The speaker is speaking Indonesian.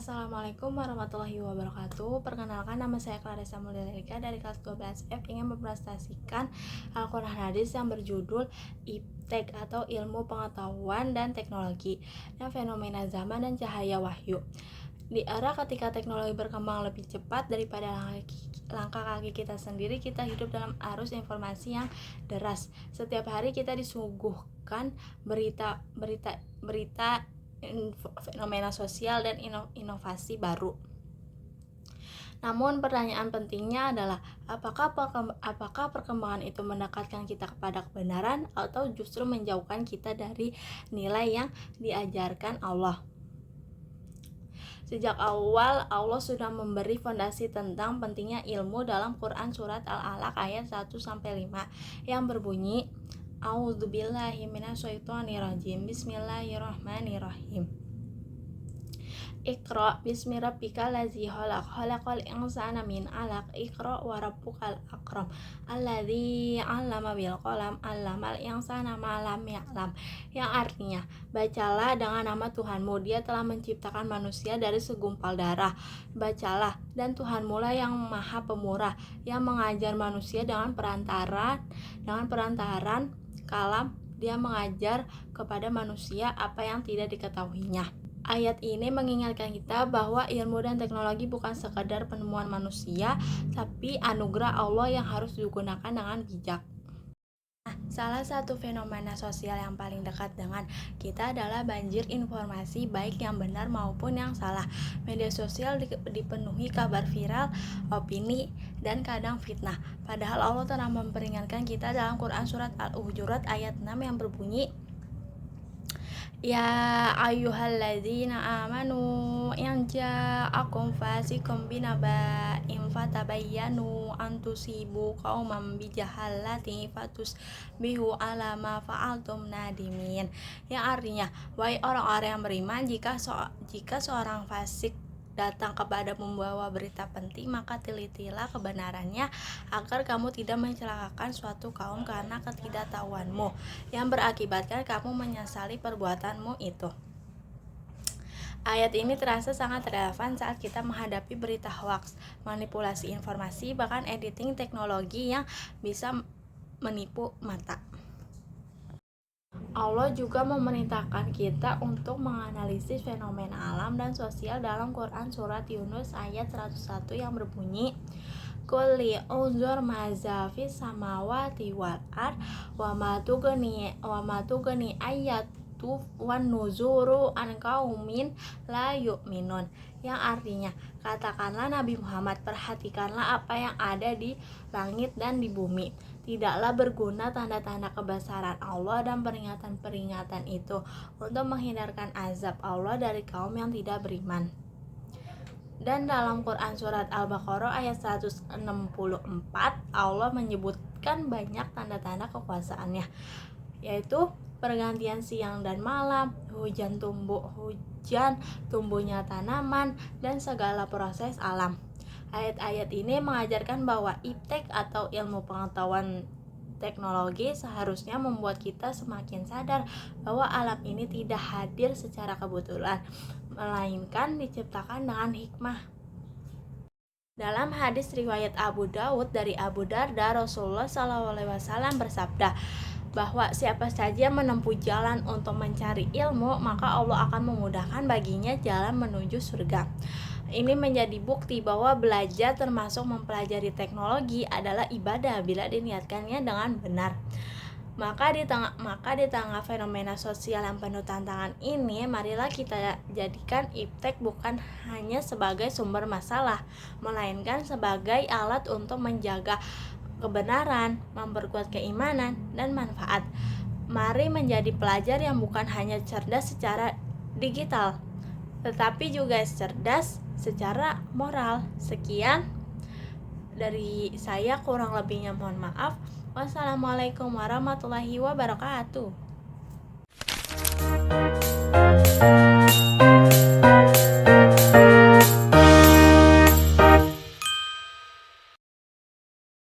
Assalamualaikum warahmatullahi wabarakatuh. Perkenalkan, nama saya Clarissa Mulyalika dari kelas 12F, ingin mempresentasikan Al-Quran Hadis yang berjudul Iptek atau Ilmu Pengetahuan dan Teknologi dan Fenomena Zaman dan Cahaya Wahyu. Di era ketika teknologi berkembang lebih cepat daripada langkah kaki kita sendiri, kita hidup dalam arus informasi yang deras. Setiap hari kita disuguhkan berita, fenomena sosial dan inovasi baru. Namun pertanyaan pentingnya adalah apakah perkembangan itu mendekatkan kita kepada kebenaran atau justru menjauhkan kita dari nilai yang diajarkan Allah. Sejak awal Allah sudah memberi fondasi tentang pentingnya ilmu dalam Quran surat Al-Alaq ayat 1-5 yang berbunyi A'udzubillahi minasyaitonirrajim. Bismillahirrahmanirrahim. Iqra bismi rabbikal ladzi khalaq, khalaqal insana min 'alaq, iqra wa rabbukal akram, alladzi 'allama bil qalam, 'allamal insana ma lam ya'lam. Yang artinya, bacalah dengan nama Tuhanmu, Dia telah menciptakan manusia dari segumpal darah. Bacalah, dan Tuhanmu lah yang Maha Pemurah, yang mengajar manusia dengan perantaran kalam. Dia mengajar kepada manusia apa yang tidak diketahuinya. Ayat ini mengingatkan kita bahwa ilmu dan teknologi bukan sekadar penemuan manusia, tapi anugerah Allah yang harus digunakan dengan bijak. Salah satu fenomena sosial yang paling dekat dengan kita adalah banjir informasi, baik yang benar maupun yang salah. Media sosial dipenuhi kabar viral, opini, dan kadang fitnah. Padahal Allah telah memperingatkan kita dalam Quran surat Al-Hujurat ayat 6 yang berbunyi, Ya ayyuhalladzina amanu in ja'akum fasiqun binaba'in fatabayyanu an tusibu qauman bijahalatin fatusbihu ala ma fa'altum nadimin. Yang artinya, wahai orang-orang yang beriman, jika seorang fasik datang kepada membawa berita penting, maka telitilah kebenarannya agar kamu tidak mencelakakan suatu kaum karena ketidaktahuanmu yang berakibatkan kamu menyesali perbuatanmu itu. Ayat ini terasa sangat relevan saat kita menghadapi berita hoaks, manipulasi informasi, bahkan editing teknologi yang bisa menipu mata. Allah juga memerintahkan kita untuk menganalisis fenomena alam dan sosial dalam Quran surat Yunus ayat 101 yang berbunyi, Qul li'unzur maza fis samawati wal ard wa ma tughni ayatu wan nuzuru an qaumin la yu'minun. Yang artinya, katakanlah Nabi Muhammad, perhatikanlah apa yang ada di langit dan di bumi. Tidaklah berguna tanda-tanda kebesaran Allah dan peringatan-peringatan itu untuk menghindarkan azab Allah dari kaum yang tidak beriman. Dan dalam Quran surat Al-Baqarah ayat 164, Allah menyebutkan banyak tanda-tanda kekuasaannya, yaitu pergantian siang dan malam, hujan, tumbuhnya tanaman, dan segala proses alam. Ayat-ayat ini mengajarkan bahwa iptek atau ilmu pengetahuan teknologi seharusnya membuat kita semakin sadar bahwa alam ini tidak hadir secara kebetulan, melainkan diciptakan dengan hikmah. Dalam hadis riwayat Abu Daud dari Abu Darda, Rasulullah SAW bersabda bahwa siapa saja menempuh jalan untuk mencari ilmu, maka Allah akan memudahkan baginya jalan menuju surga. Ini menjadi bukti bahwa belajar, termasuk mempelajari teknologi, adalah ibadah bila diniatkannya dengan benar. Maka di tengah fenomena sosial yang penuh tantangan ini, marilah kita jadikan iptek bukan hanya sebagai sumber masalah, melainkan sebagai alat untuk menjaga kebenaran, memperkuat keimanan, dan manfaat. Mari menjadi pelajar yang bukan hanya cerdas secara digital, tetapi juga cerdas secara moral. Sekian dari saya, kurang lebihnya mohon maaf. Wassalamualaikum warahmatullahi wabarakatuh.